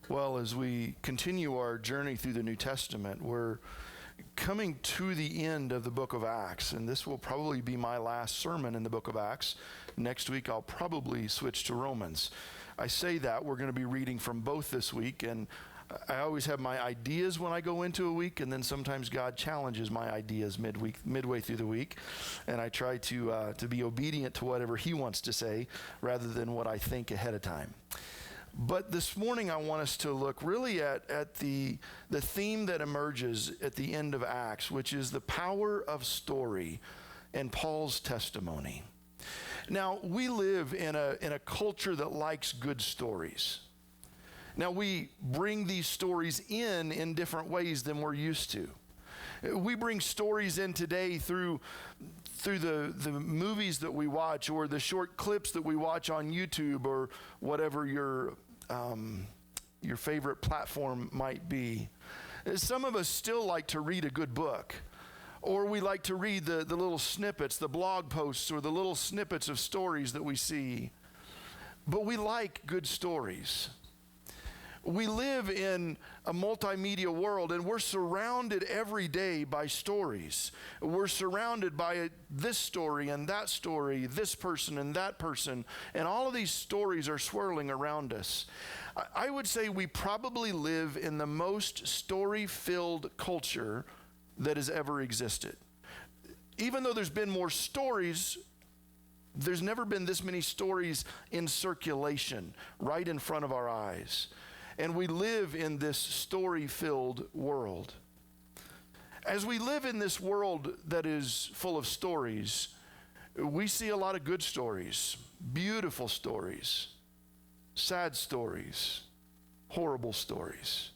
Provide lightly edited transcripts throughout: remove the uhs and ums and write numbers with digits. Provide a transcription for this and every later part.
Well, as we continue our journey through the New Testament, we're coming to the end of the book of Acts, and this will probably be my last sermon in the book of Acts. Next week, I'll probably switch to Romans. I say that we're going to be reading from both this week, and I always have my ideas when I go into a week, and then sometimes God challenges my ideas midway through the week, and I try to be obedient to whatever He wants to say rather than what I think ahead of time. But this morning I want us to look really at the theme that emerges at the end of Acts, which is the power of story and Paul's testimony. Now, we live in a culture that likes good stories. Now, we bring these stories in different ways than we're used to. We bring stories in today through the movies that we watch, or the short clips that we watch on YouTube, or whatever your favorite platform might be. Some of us still like to read a good book, or we like to read the little snippets, the blog posts, or the little snippets of stories that we see. But we like good stories. We live in a multimedia world, and we're surrounded every day by stories. We're surrounded by this story and that story, this person and that person, and all of these stories are swirling around us. I would say we probably live in the most story-filled culture that has ever existed. Even though there's been more stories, there's never been this many stories in circulation right in front of our eyes. And we live in this story-filled world. As we live in this world that is full of stories, we see a lot of good stories, beautiful stories, sad stories, horrible stories.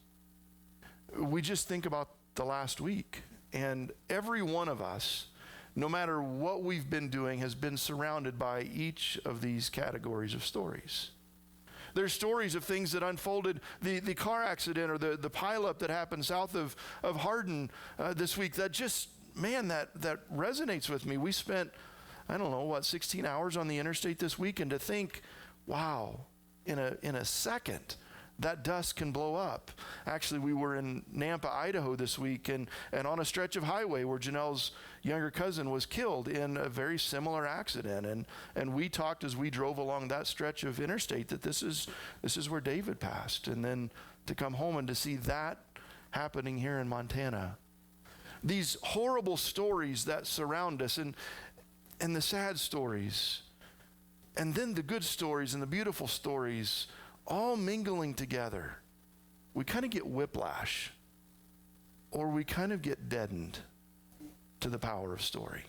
We just think about the last week, and every one of us, no matter what we've been doing, has been surrounded by each of these categories of stories. There's stories of things that unfolded, the car accident or the pileup that happened south of Hardin this week. That just, man, that resonates with me. We spent, 16 hours on the interstate this week, and to think, wow, in a second, that dust can blow up. Actually, we were in Nampa, Idaho this week, and on a stretch of highway where Janelle's younger cousin was killed in a very similar accident. And we talked as we drove along that stretch of interstate that this is where David passed. And then to come home and to see that happening here in Montana. These horrible stories that surround us, and the sad stories, and then the good stories and the beautiful stories, all mingling together. We kind of get whiplash, or we kind of get deadened to the power of story.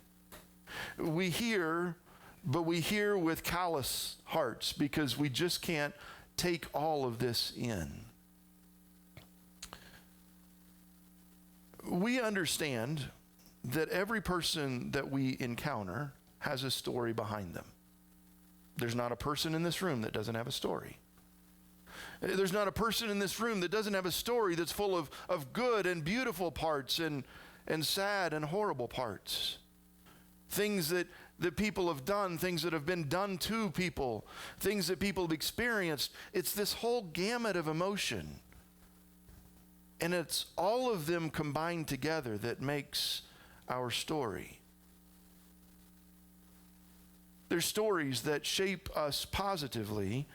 We hear, but we hear with callous hearts because we just can't take all of this in. We understand that every person that we encounter has a story behind them. There's not a person in this room that doesn't have a story. There's not a person in this room that doesn't have a story that's full of good and beautiful parts and sad and horrible parts. Things that people have done, things that have been done to people, things that people have experienced. It's this whole gamut of emotion. And it's all of them combined together that makes our story. There's stories that shape us positively,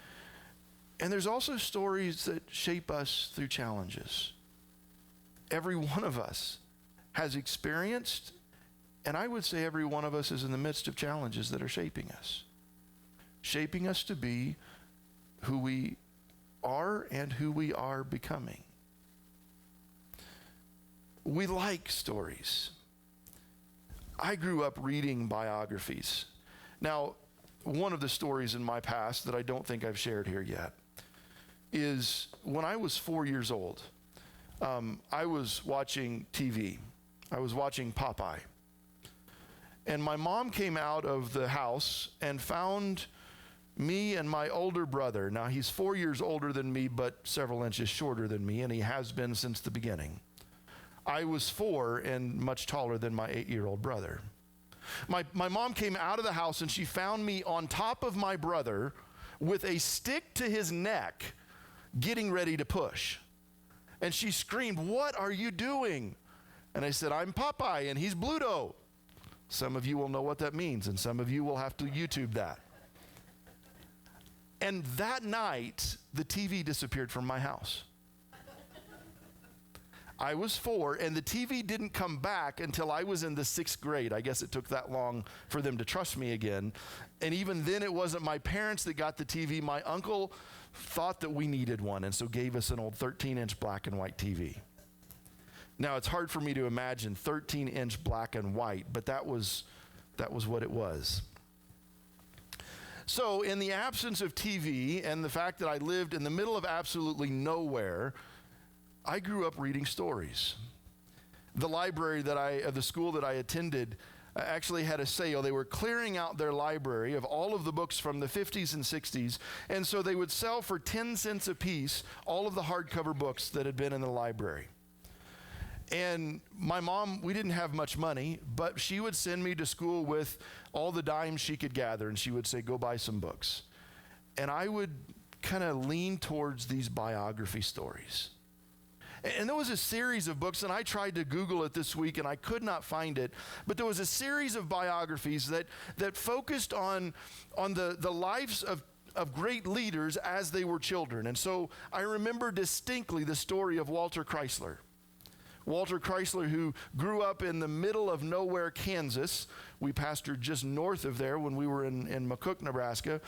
and there's also stories that shape us through challenges. Every one of us has experienced, and I would say every one of us is in the midst of challenges that are shaping us to be who we are and who we are becoming. We like stories. I grew up reading biographies. Now, one of the stories in my past that I don't think I've shared here yet is when I was 4 years old, I was watching TV. I was watching Popeye. And my mom came out of the house and found me and my older brother. Now, he's 4 years older than me, but several inches shorter than me, and he has been since the beginning. I was 4 and much taller than my 8-year-old brother. My mom came out of the house and she found me on top of my brother with a stick to his neck, getting ready to push. And she screamed, "What are you doing?" And I said, "I'm Popeye and he's Bluto." Some of you will know what that means, and some of you will have to YouTube that. And that night, the TV disappeared from my house. I was 4, and the TV didn't come back until I was in the 6th grade. I guess it took that long for them to trust me again. And even then, it wasn't my parents that got the TV. My uncle thought that we needed one, and so gave us an old 13-inch black and white TV. Now, it's hard for me to imagine 13-inch black and white, but that was what it was. So, in the absence of TV and the fact that I lived in the middle of absolutely nowhere, I grew up reading stories. The library of the school that I attended actually had a sale. They were clearing out their library of all of the books from the 50s and 60s, and so they would sell for 10 cents a piece all of the hardcover books that had been in the library. And my mom, we didn't have much money, but she would send me to school with all the dimes she could gather, and she would say, "Go buy some books." And I would kind of lean towards these biography stories. And there was a series of books, and I tried to Google it this week, and I could not find it. But there was a series of biographies that focused on the lives of great leaders as they were children. And so I remember distinctly the story of Walter Chrysler. Walter Chrysler, who grew up in the middle of nowhere, Kansas. We pastored just north of there when we were in McCook, Nebraska.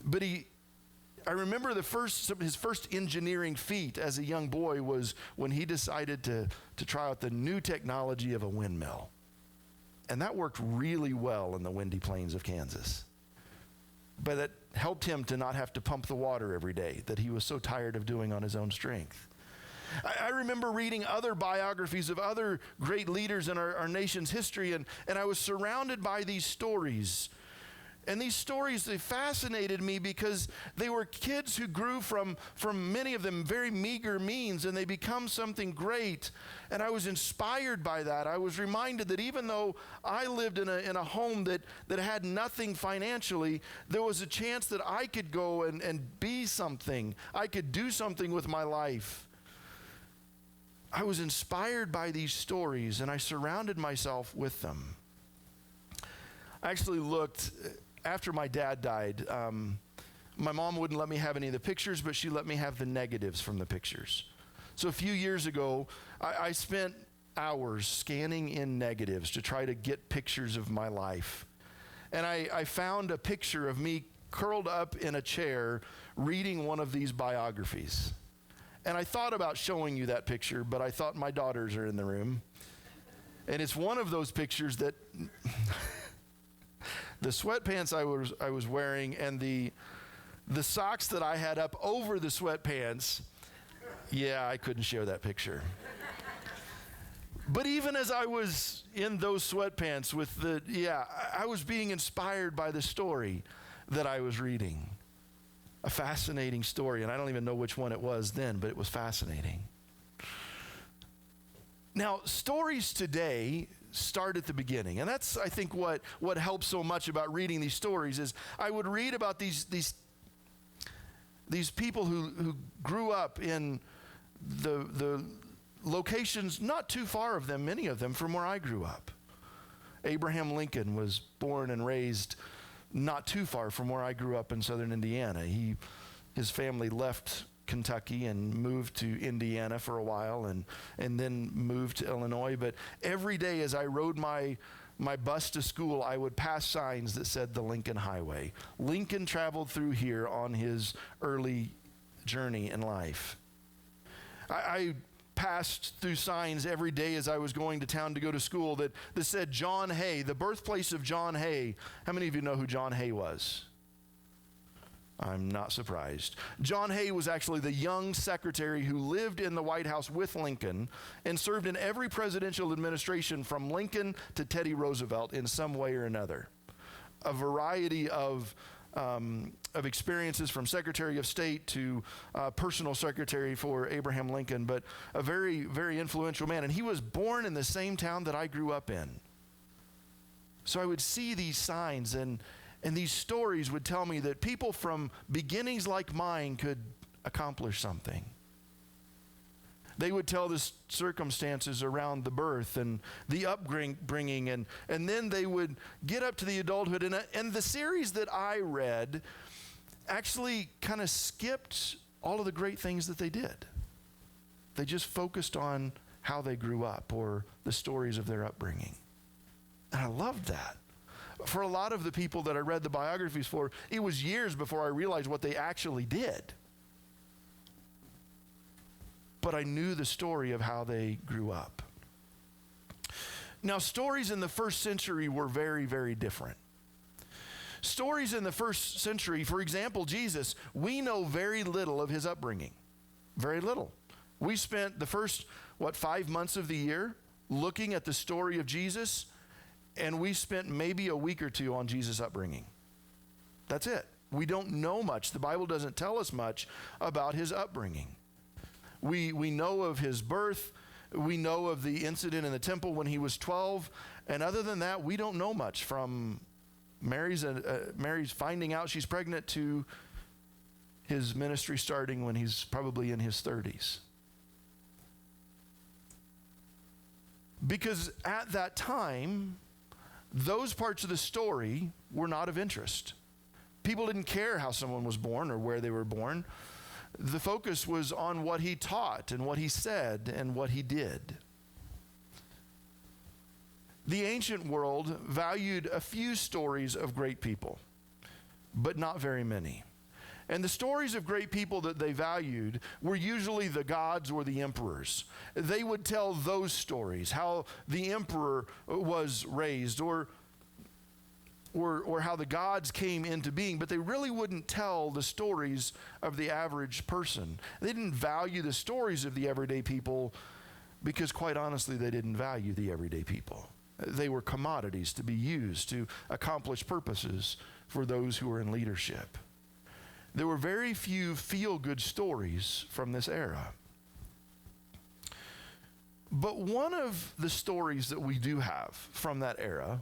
But I remember his first engineering feat as a young boy was when he decided to try out the new technology of a windmill. And that worked really well in the windy plains of Kansas. But it helped him to not have to pump the water every day that he was so tired of doing on his own strength. I remember reading other biographies of other great leaders in our nation's history, and I was surrounded by these stories. And these stories, they fascinated me because they were kids who grew from many of them very meager means, and they become something great. And I was inspired by that. I was reminded that even though I lived in a home that had nothing financially, there was a chance that I could go and be something. I could do something with my life. I was inspired by these stories, and I surrounded myself with them. I actually looked, after my dad died, my mom wouldn't let me have any of the pictures, but she let me have the negatives from the pictures. So a few years ago, I spent hours scanning in negatives to try to get pictures of my life. And I found a picture of me curled up in a chair reading one of these biographies. And I thought about showing you that picture, but I thought my daughters are in the room. And it's one of those pictures that the sweatpants I was wearing and the socks that I had up over the sweatpants, yeah, I couldn't share that picture. But even as I was in those sweatpants I was being inspired by the story that I was reading. A fascinating story, and I don't even know which one it was then, but it was fascinating. Now, stories today start at the beginning, and that's, I think, what helps so much about reading these stories is I would read about these people who grew up in the locations not too far of them, many of them, from where I grew up. Abraham Lincoln was born and raised not too far from where I grew up in southern Indiana. His family left Kentucky and moved to Indiana for a while and then moved to Illinois. But every day as I rode my bus to school, I would pass signs that said the Lincoln Highway. Lincoln traveled through here on his early journey in life. I passed through signs every day as I was going to town to go to school that said John Hay, the birthplace of John Hay. How many of you know who John Hay was? I'm not surprised. John Hay was actually the young secretary who lived in the White House with Lincoln and served in every presidential administration from Lincoln to Teddy Roosevelt in some way or another. A variety of experiences from Secretary of State to personal secretary for Abraham Lincoln, but a very, very influential man. And he was born in the same town that I grew up in. So I would see these signs and these stories would tell me that people from beginnings like mine accomplish something. They would tell the circumstances around the birth and the upbringing, and then they would get up to the adulthood. And the series that I read actually kind of skipped all of the great things that they did. They just focused on how they grew up or the stories of their upbringing. And I loved that. For a lot of the people that I read the biographies for, it was years before I realized what they actually did. But I knew the story of how they grew up. Now, stories in the first century were very, very different. Stories in the first century, for example, Jesus, we know very little of his upbringing. Very little. We spent the first, 5 months of the year looking at the story of Jesus, and we spent maybe a week or two on Jesus' upbringing. That's it. We don't know much. The Bible doesn't tell us much about his upbringing. We know of his birth. We know of the incident in the temple when he was 12. And other than that, we don't know much from Mary's finding out she's pregnant to his ministry starting when he's probably in his 30s. Because at that time, those parts of the story were not of interest. People didn't care how someone was born or where they were born. The focus was on what he taught and what he said and what he did. The ancient world valued a few stories of great people, but not very many. And the stories of great people that they valued were usually the gods or the emperors. They would tell those stories, how the emperor was raised or how the gods came into being, but they really wouldn't tell the stories of the average person. They didn't value the stories of the everyday people because, quite honestly, they didn't value the everyday people. They were commodities to be used to accomplish purposes for those who were in leadership. There were very few feel-good stories from this era. But one of the stories that we do have from that era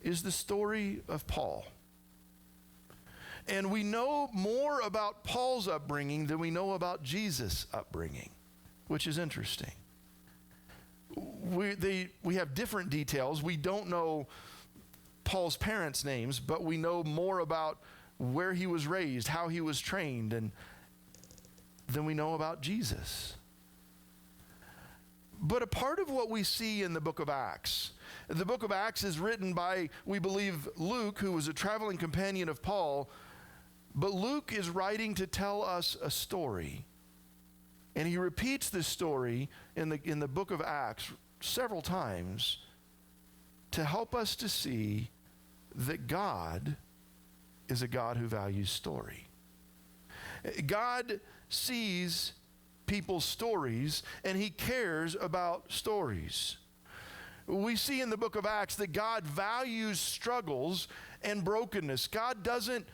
is the story of Paul. And we know more about Paul's upbringing than we know about Jesus' upbringing, which is interesting. We have different details. We don't know Paul's parents' names, but we know more about where he was raised, how he was trained, and than we know about Jesus. But a part of what we see in the book of Acts, the book of Acts is written by, we believe, Luke, who was a traveling companion of Paul, but Luke is writing to tell us a story. And he repeats this story in the book of Acts several times to help us to see that God is a God who values story. God sees people's stories, and he cares about stories. We see in the book of Acts that God values struggles and brokenness. God doesn't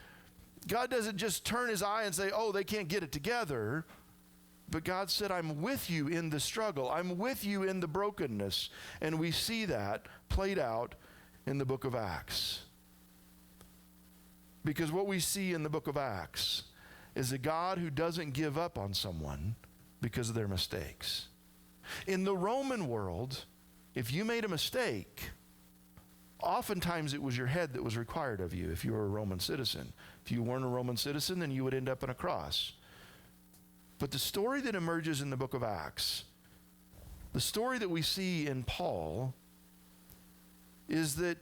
just turn his eye and say, oh, they can't get it together. But God said, I'm with you in the struggle. I'm with you in the brokenness. And we see that played out in the book of Acts. Because what we see in the book of Acts is a God who doesn't give up on someone because of their mistakes. In the Roman world, if you made a mistake, oftentimes it was your head that was required of you if you were a Roman citizen. If you weren't a Roman citizen, then you would end up on a cross. But the story that emerges in the book of Acts, the story that we see in Paul, is that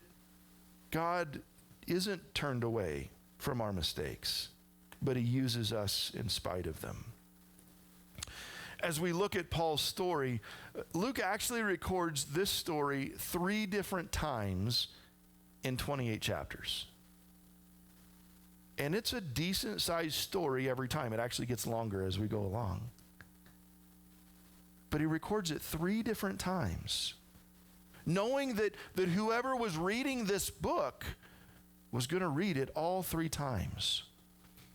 God isn't turned away from our mistakes, but he uses us in spite of them. As we look at Paul's story, Luke actually records this story 3 different times in 28 chapters. And it's a decent-sized story every time. It actually gets longer as we go along. But he records it 3 different times, knowing that whoever was reading this book was going to read it all 3 times.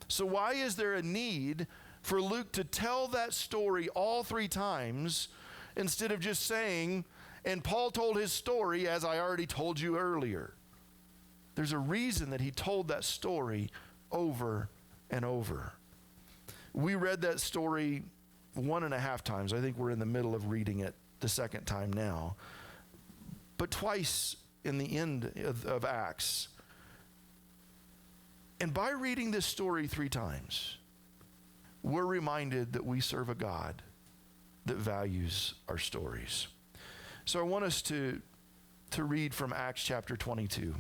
So why is there a need for Luke to tell that story all 3 times instead of just saying, and Paul told his story as I already told you earlier? There's a reason that he told that story over and over. We read that story 1.5 times. I think we're in the middle of reading it the second time now. But twice in the end of Acts. And by reading this story 3 times, we're reminded that we serve a God that values our stories. So I want us to read from Acts chapter 22,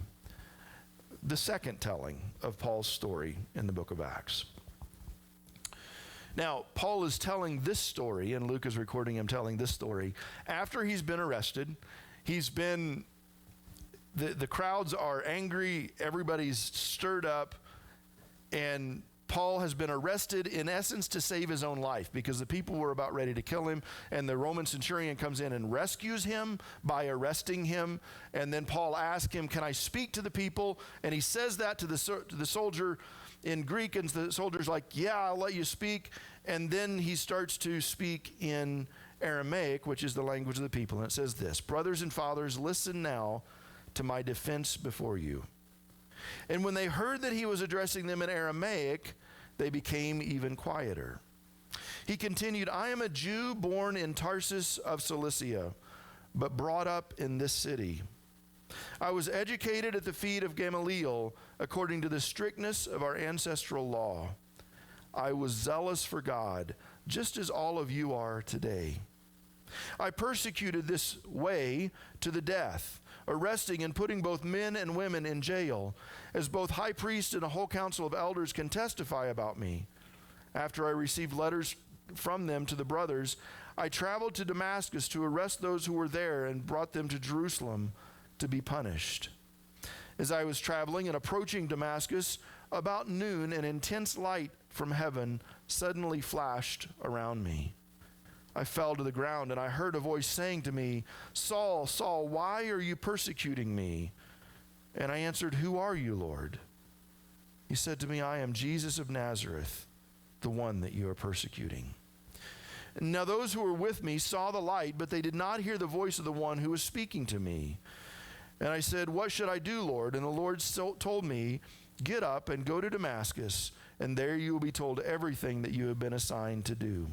the second telling of Paul's story in the book of Acts. Now, Paul is telling this story, and Luke is recording him telling this story, after he's been arrested. The crowds are angry, everybody's stirred up, and Paul has been arrested, in essence, to save his own life, because the people were about ready to kill him, and the Roman centurion comes in and rescues him by arresting him. And then Paul asks him, can I speak to the people? And he says that to the soldier in Greek, and the soldier's like, yeah, I'll let you speak. And then he starts to speak in Aramaic, which is the language of the people. And it says this: brothers and fathers, listen now to my defense before you. And when they heard that he was addressing them in Aramaic, they became even quieter. He continued, I am a Jew born in Tarsus of Cilicia, but brought up in this city. I was educated at the feet of Gamaliel, according to the strictness of our ancestral law. I was zealous for God, just as all of you are today. I persecuted this way to the death, arresting and putting both men and women in jail, as both high priest and a whole council of elders can testify about me. After I received letters from them to the brothers, I traveled to Damascus to arrest those who were there and brought them to Jerusalem to be punished. As I was traveling and approaching Damascus, about noon, an intense light from heaven suddenly flashed around me. I fell to the ground, and I heard a voice saying to me, Saul, Saul, why are you persecuting me? And I answered, who are you, Lord? He said to me, I am Jesus of Nazareth, the one that you are persecuting. Now those who were with me saw the light, but they did not hear the voice of the one who was speaking to me. And I said, what should I do, Lord? And the Lord told me, get up and go to Damascus, and there you will be told everything that you have been assigned to do.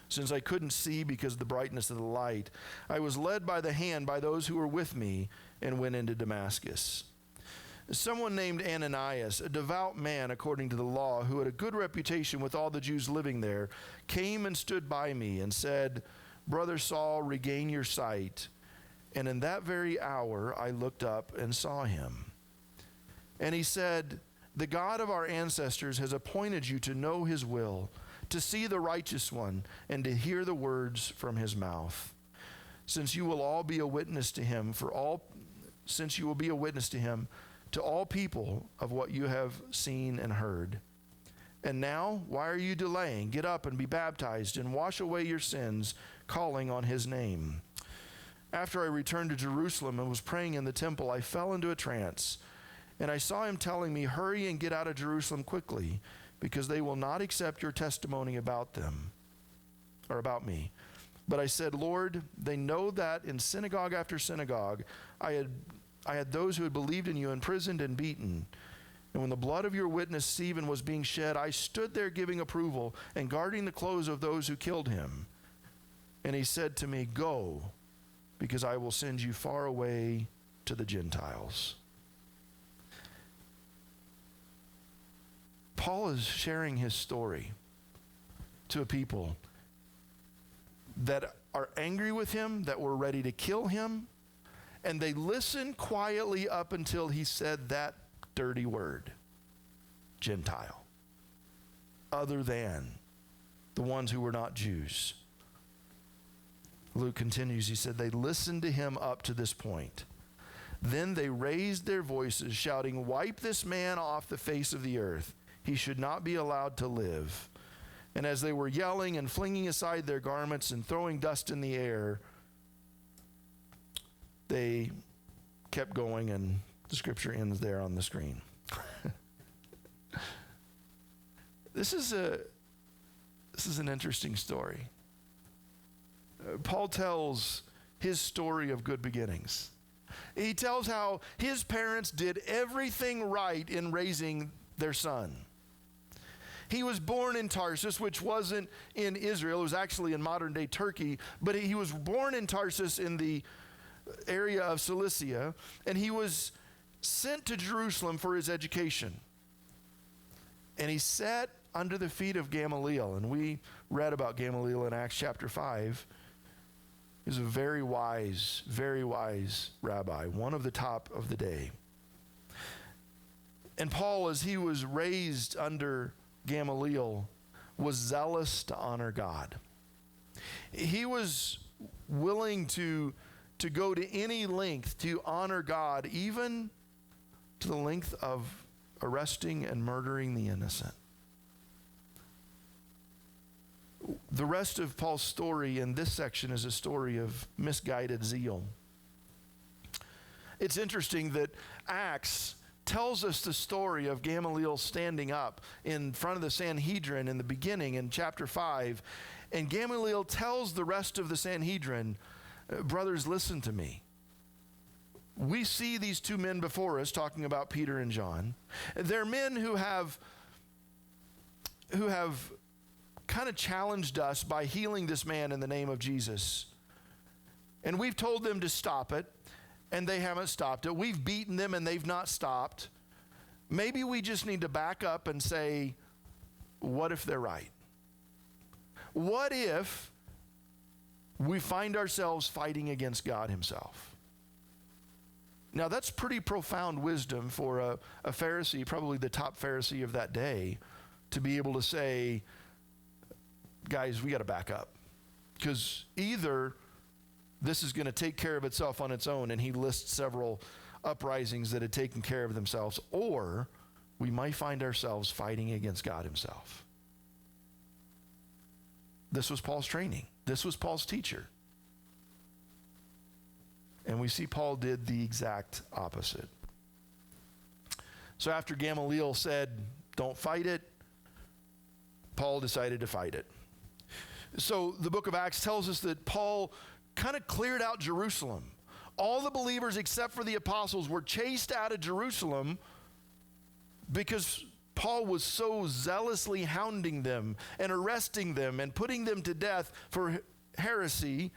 Since I couldn't see because of the brightness of the light, I was led by the hand by those who were with me and went into Damascus. Someone named Ananias, a devout man according to the law, who had a good reputation with all the Jews living there, came and stood by me and said, Brother Saul, regain your sight. And in that very hour I looked up and saw him. And he said, the God of our ancestors has appointed you to know his will, to see the righteous one, and to hear the words from his mouth. Since you will be a witness to him to all people of what you have seen and heard. And now, why are you delaying? Get up and be baptized and wash away your sins, calling on his name. After I returned to Jerusalem and was praying in the temple, I fell into a trance, and I saw him telling me, hurry and get out of Jerusalem quickly, because they will not accept your testimony about them, or about me. But I said, Lord, they know that in synagogue after synagogue, I had those who had believed in you imprisoned and beaten. And when the blood of your witness Stephen was being shed, I stood there giving approval and guarding the clothes of those who killed him. And he said to me, go, because I will send you far away to the Gentiles. Paul is sharing his story to a people that are angry with him, that were ready to kill him, and they listened quietly up until he said that dirty word, Gentile, other than the ones who were not Jews. Luke continues, he said, they listened to him up to this point. Then they raised their voices, shouting, wipe this man off the face of the earth. He should not be allowed to live. And as they were yelling and flinging aside their garments and throwing dust in the air, they kept going, and the scripture ends there on the screen. This is an interesting story. Paul tells his story of good beginnings. He tells how his parents did everything right in raising their son. He was born in Tarsus, which wasn't in Israel. It was actually in modern-day Turkey. But he was born in Tarsus in the area of Cilicia, and he was sent to Jerusalem for his education. And he sat under the feet of Gamaliel, and we read about Gamaliel in Acts chapter 5. He was a very wise rabbi, one of the top of the day. And Paul, as he was raised under Gamaliel, was zealous to honor God. He was willing to go to any length to honor God, even to the length of arresting and murdering the innocent. The rest of Paul's story in this section is a story of misguided zeal. It's interesting that Acts tells us the story of Gamaliel standing up in front of the Sanhedrin in the beginning in chapter 5. And Gamaliel tells the rest of the Sanhedrin, brothers, listen to me. We see these two men before us, talking about Peter and John. They're men who have kind of challenged us by healing this man in the name of Jesus. And we've told them to stop it, and they haven't stopped it. We've beaten them, and they've not stopped. Maybe we just need to back up and say, what if they're right? What if we find ourselves fighting against God himself? Now, that's pretty profound wisdom for a Pharisee, probably the top Pharisee of that day, to be able to say, guys, we got to back up. Because either this is going to take care of itself on its own, and he lists several uprisings that had taken care of themselves, or we might find ourselves fighting against God himself. This was Paul's training. This was Paul's teacher. And we see Paul did the exact opposite. So after Gamaliel said, don't fight it, Paul decided to fight it. So the book of Acts tells us that Paul kind of cleared out Jerusalem. All the believers except for the apostles were chased out of Jerusalem because Paul was so zealously hounding them and arresting them and putting them to death for heresy.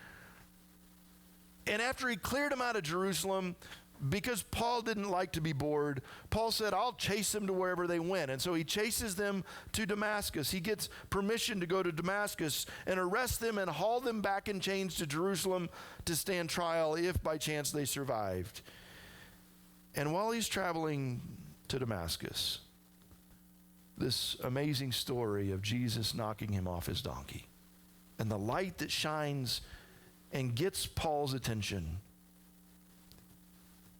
And after he cleared them out of Jerusalem, because Paul didn't like to be bored, Paul said, I'll chase them to wherever they went. And so he chases them to Damascus. He gets permission to go to Damascus and arrest them and haul them back in chains to Jerusalem to stand trial if by chance they survived. And while he's traveling to Damascus, this amazing story of Jesus knocking him off his donkey and the light that shines and gets Paul's attention.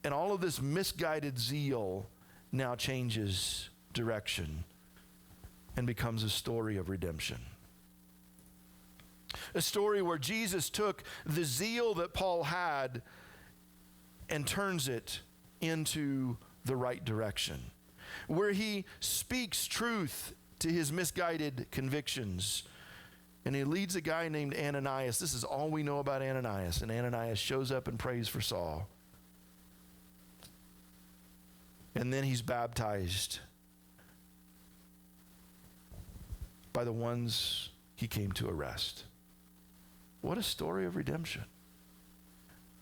And all of this misguided zeal now changes direction and becomes a story of redemption. A story where Jesus took the zeal that Paul had and turns it into the right direction, where he speaks truth to his misguided convictions. And he leads a guy named Ananias. This is all we know about Ananias. And Ananias shows up and prays for Saul. And then he's baptized by the ones he came to arrest. What a story of redemption.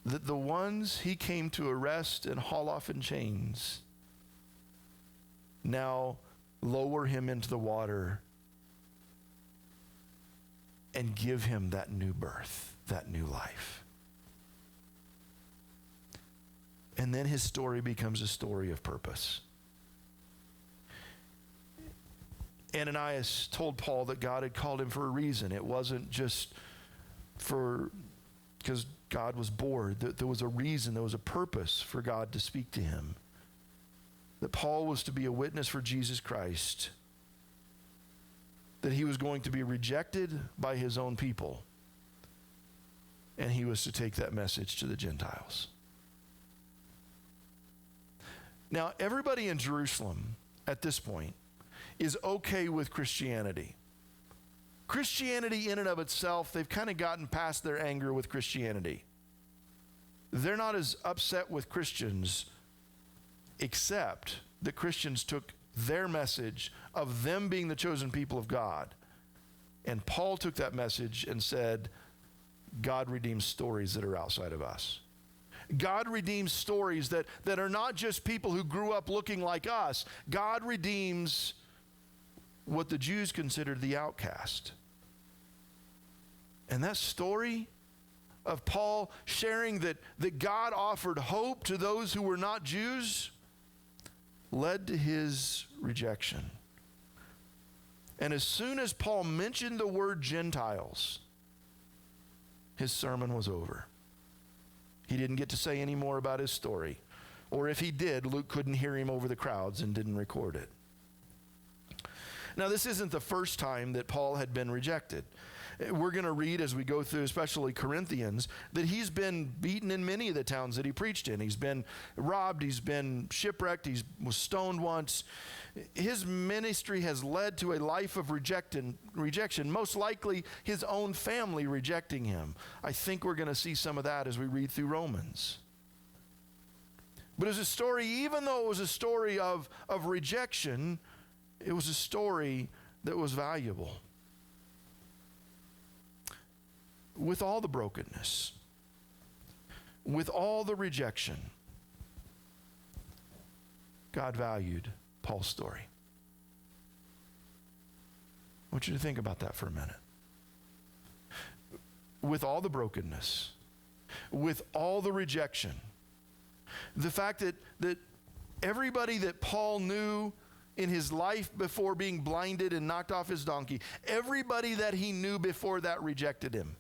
That the ones he came to arrest and haul off in chains now lower him into the water and give him that new birth, that new life. And then his story becomes a story of purpose. Ananias told Paul that God had called him for a reason. It wasn't just because God was bored. That there was a reason, there was a purpose for God to speak to him. That Paul was to be a witness for Jesus Christ. That he was going to be rejected by his own people. And he was to take that message to the Gentiles. Now, everybody in Jerusalem at this point is okay with Christianity. Christianity in and of itself, they've kind of gotten past their anger with Christianity. They're not as upset with Christians, except that Christians took their message of them being the chosen people of God. And Paul took that message and said, God redeems stories that are outside of us. God redeems stories that are not just people who grew up looking like us. God redeems what the Jews considered the outcast. And that story of Paul sharing that God offered hope to those who were not Jews led to his rejection. And as soon as Paul mentioned the word Gentiles, his sermon was over. He didn't get to say any more about his story. Or if he did, Luke couldn't hear him over the crowds and didn't record it. Now, this isn't the first time that Paul had been rejected. We're going to read as we go through, especially Corinthians, that he's been beaten in many of the towns that he preached in. He's been robbed, he's been shipwrecked, he was stoned once. His ministry has led to a life of rejection, most likely his own family rejecting him. I think we're going to see some of that as we read through Romans. But as a story, even though it was a story of rejection, it was a story that was valuable. With all the brokenness, with all the rejection, God valued Paul's story. I want you to think about that for a minute. With all the brokenness, with all the rejection, the fact that everybody that Paul knew in his life before being blinded and knocked off his donkey, everybody that he knew before that rejected him.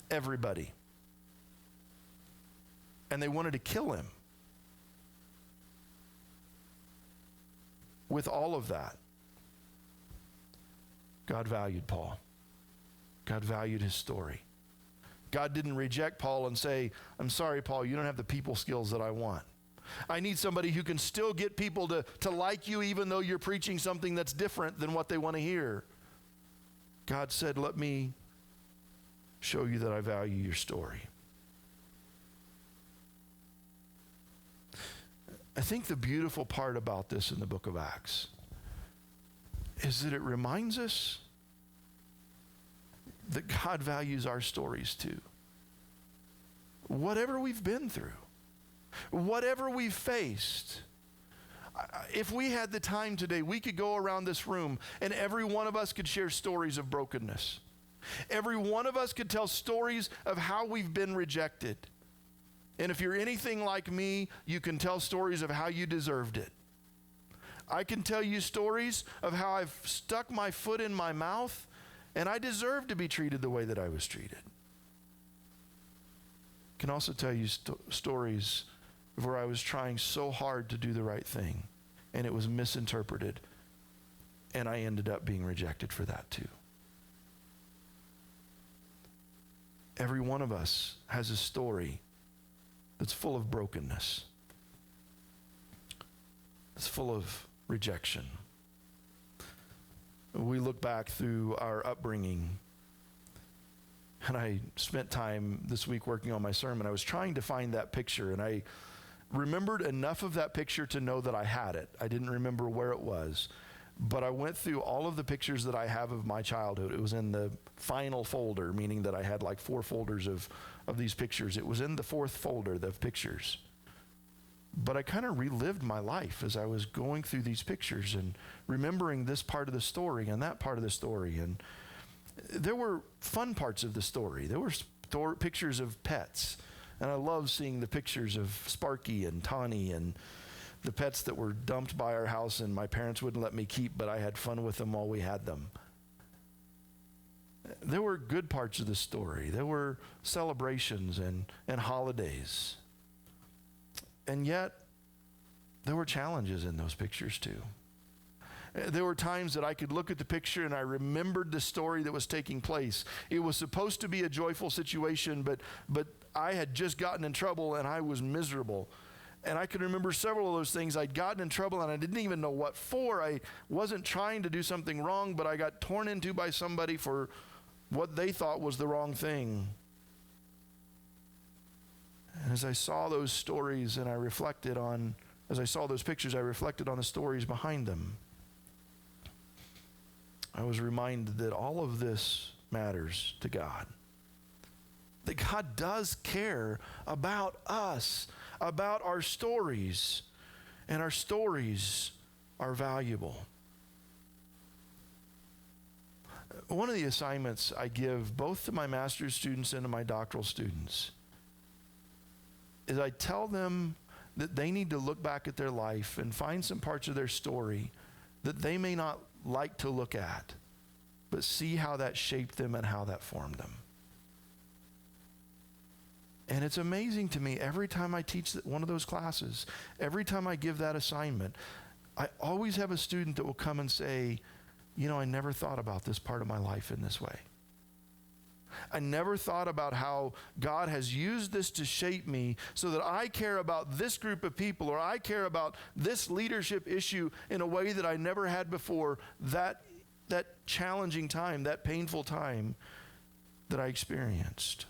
Everybody. And they wanted to kill him. With all of that, God valued Paul. God valued his story. God didn't reject Paul and say, I'm sorry, Paul, you don't have the people skills that I want. I need somebody who can still get people to like you even though you're preaching something that's different than what they want to hear. God said, let me show you that I value your story. I think the beautiful part about this in the book of Acts is that it reminds us that God values our stories too. Whatever we've been through, whatever we've faced, if we had the time today, we could go around this room and every one of us could share stories of brokenness. Every one of us could tell stories of how we've been rejected. And if you're anything like me, you can tell stories of how you deserved it. I can tell you stories of how I've stuck my foot in my mouth and I deserve to be treated the way that I was treated. I can also tell you stories of where I was trying so hard to do the right thing and it was misinterpreted and I ended up being rejected for that too. Every one of us has a story that's full of brokenness. It's full of rejection. We look back through our upbringing, and I spent time this week working on my sermon. I was trying to find that picture, and I remembered enough of that picture to know that I had it. I didn't remember where it was. But I went through all of the pictures that I have of my childhood. It was in the final folder, meaning that I had like 4 folders of these pictures. It was in the 4th folder of pictures. But I kind of relived my life as I was going through these pictures and remembering this part of the story and that part of the story. And there were fun parts of the story. There were pictures of pets. And I love seeing the pictures of Sparky and Tawny and the pets that were dumped by our house and my parents wouldn't let me keep, but I had fun with them while we had them. There were good parts of the story. There were celebrations and holidays. And yet, there were challenges in those pictures too. There were times that I could look at the picture and I remembered the story that was taking place. It was supposed to be a joyful situation, but I had just gotten in trouble and I was miserable. And I could remember several of those things. I'd gotten in trouble and I didn't even know what for. I wasn't trying to do something wrong, but I got torn into by somebody for what they thought was the wrong thing. And as I saw those stories and I reflected on as I saw those pictures, I reflected on the stories behind them. I was reminded that all of this matters to God. That God does care about us, about our stories, and our stories are valuable. One of the assignments I give both to my master's students and to my doctoral students is I tell them that they need to look back at their life and find some parts of their story that they may not like to look at, but see how that shaped them and how that formed them. And it's amazing to me, every time I teach one of those classes, every time I give that assignment, I always have a student that will come and say, you know, I never thought about this part of my life in this way. I never thought about how God has used this to shape me so that I care about this group of people, or I care about this leadership issue in a way that I never had before. That challenging time, that painful time that I experienced.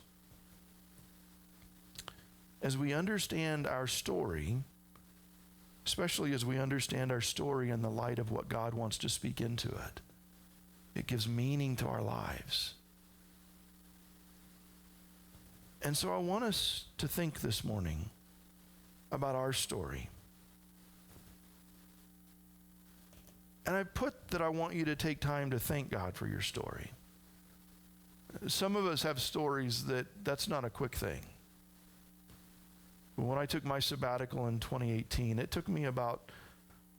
As we understand our story, especially as we understand our story in the light of what God wants to speak into it, it gives meaning to our lives. And so I want us to think this morning about our story. And I put that I want you to take time to thank God for your story. Some of us have stories that's not a quick thing. When I took my sabbatical in 2018, it took me about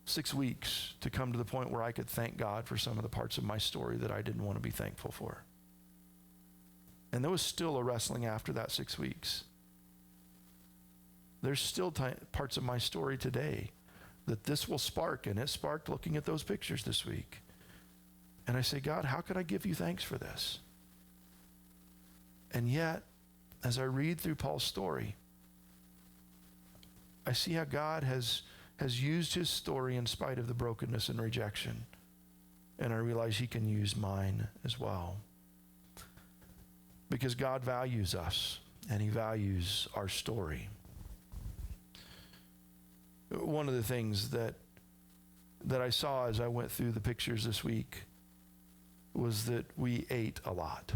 6 weeks to come to the point where I could thank God for some of the parts of my story that I didn't want to be thankful for. And there was still a wrestling after that 6 weeks. There's still parts of my story today that this will spark, and it sparked looking at those pictures this week. And I say, God, how can I give you thanks for this? And yet, as I read through Paul's story, I see how God has used his story in spite of the brokenness and rejection. And I realize he can use mine as well. Because God values us, and he values our story. One of the things that I saw as I went through the pictures this week was that we ate a lot.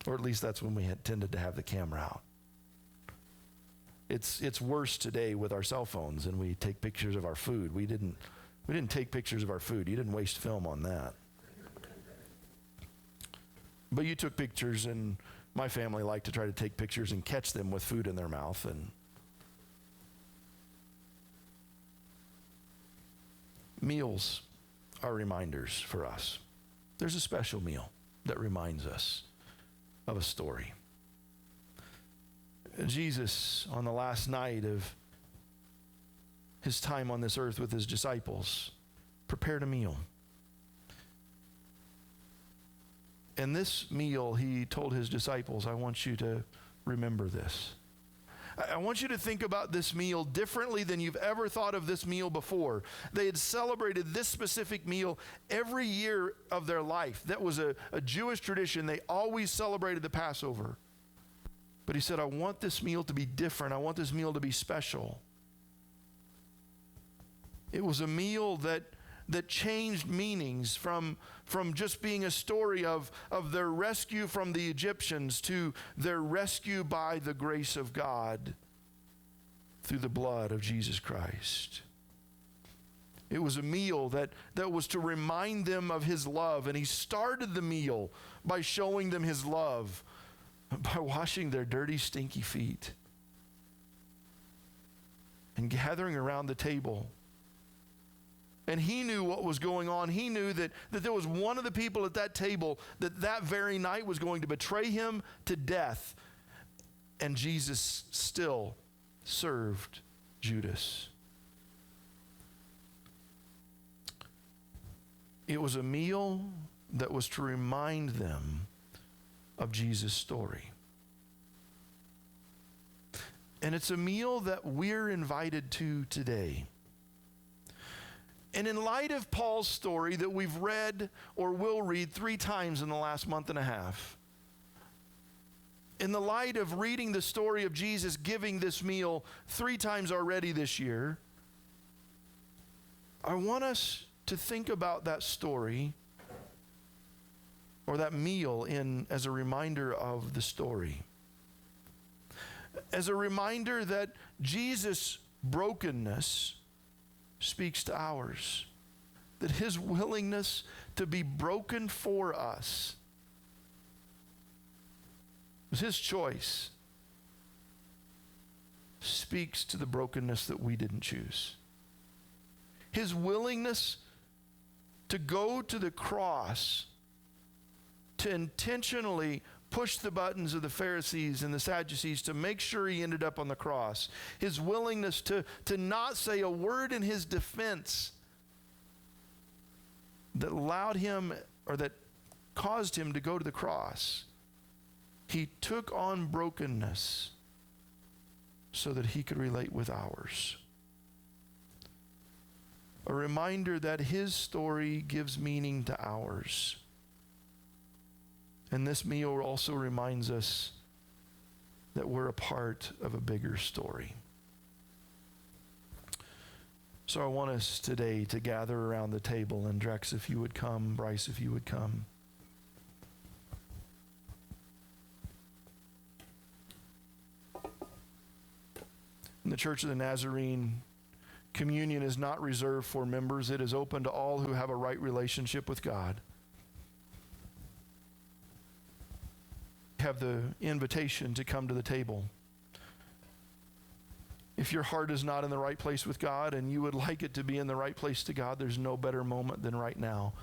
Or at least that's when we had tended to have the camera out. It's worse today with our cell phones, and we take pictures of our food. We didn't take pictures of our food. You didn't waste film on that. But you took pictures, and my family liked to try to take pictures and catch them with food in their mouth. And meals are reminders for us. There's a special meal that reminds us of a story. Jesus, on the last night of his time on this earth with his disciples, prepared a meal. And this meal, he told his disciples, I want you to remember this. I want you to think about this meal differently than you've ever thought of this meal before. They had celebrated this specific meal every year of their life. That was a Jewish tradition. They always celebrated the Passover. But he said, I want this meal to be different. I want this meal to be special. It was a meal that changed meanings from just being a story of their rescue from the Egyptians to their rescue by the grace of God through the blood of Jesus Christ. It was a meal that was to remind them of his love, and he started the meal by showing them his love by washing their dirty, stinky feet and gathering around the table. And he knew what was going on. He knew that there was one of the people at that table that very night was going to betray him to death. And Jesus still served Judas. It was a meal that was to remind them of Jesus' story. And it's a meal that we're invited to today. And in light of Paul's story that we've read or will read 3 times in the last month and a half, in the light of reading the story of Jesus giving this meal 3 times already this year, I want us to think about that story or that meal as a reminder of the story. As a reminder that Jesus' brokenness speaks to ours. That his willingness to be broken for us was his choice, speaks to the brokenness that we didn't choose. His willingness to go to the cross, to intentionally push the buttons of the Pharisees and the Sadducees to make sure he ended up on the cross. His willingness to not say a word in his defense that allowed him, or that caused him to go to the cross. He took on brokenness so that he could relate with ours. A reminder that his story gives meaning to ours. And this meal also reminds us that we're a part of a bigger story. So I want us today to gather around the table, and Drex, if you would come, Bryce, if you would come. In the Church of the Nazarene, communion is not reserved for members. It is open to all who have a right relationship with God. Have the invitation to come to the table. If your heart is not in the right place with God and you would like it to be in the right place to God, there's no better moment than right now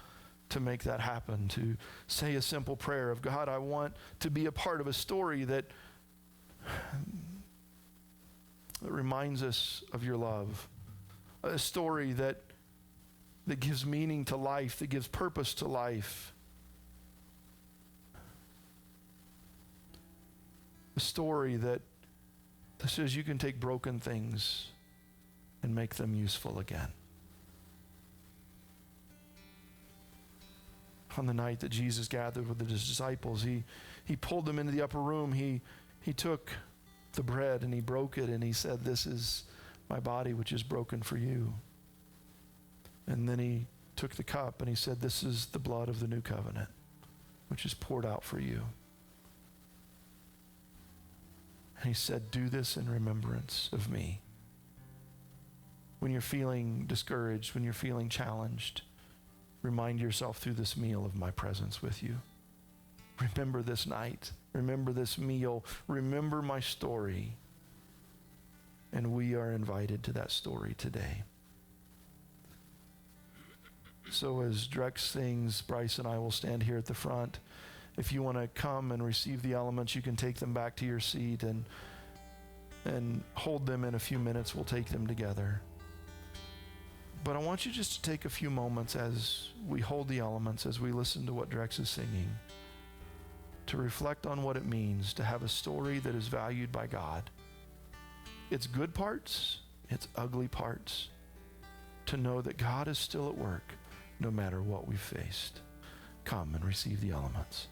to make that happen, to say a simple prayer of, God, I want to be a part of a story that reminds us of your love, a story that gives meaning to life, that gives purpose to life. A story that says you can take broken things and make them useful again. On the night that Jesus gathered with his disciples, he pulled them into the upper room. He took the bread and he broke it and he said, this is my body which is broken for you. And then he took the cup and he said, this is the blood of the new covenant which is poured out for you. And he said, do this in remembrance of me. When you're feeling discouraged, when you're feeling challenged, remind yourself through this meal of my presence with you. Remember this night. Remember this meal. Remember my story. And we are invited to that story today. So as Drex sings, Bryce and I will stand here at the front. If you want to come and receive the elements, you can take them back to your seat and hold them in a few minutes. We'll take them together. But I want you just to take a few moments as we hold the elements, as we listen to what Drex is singing, to reflect on what it means to have a story that is valued by God. Its good parts, its ugly parts, to know that God is still at work no matter what we've faced. Come and receive the elements.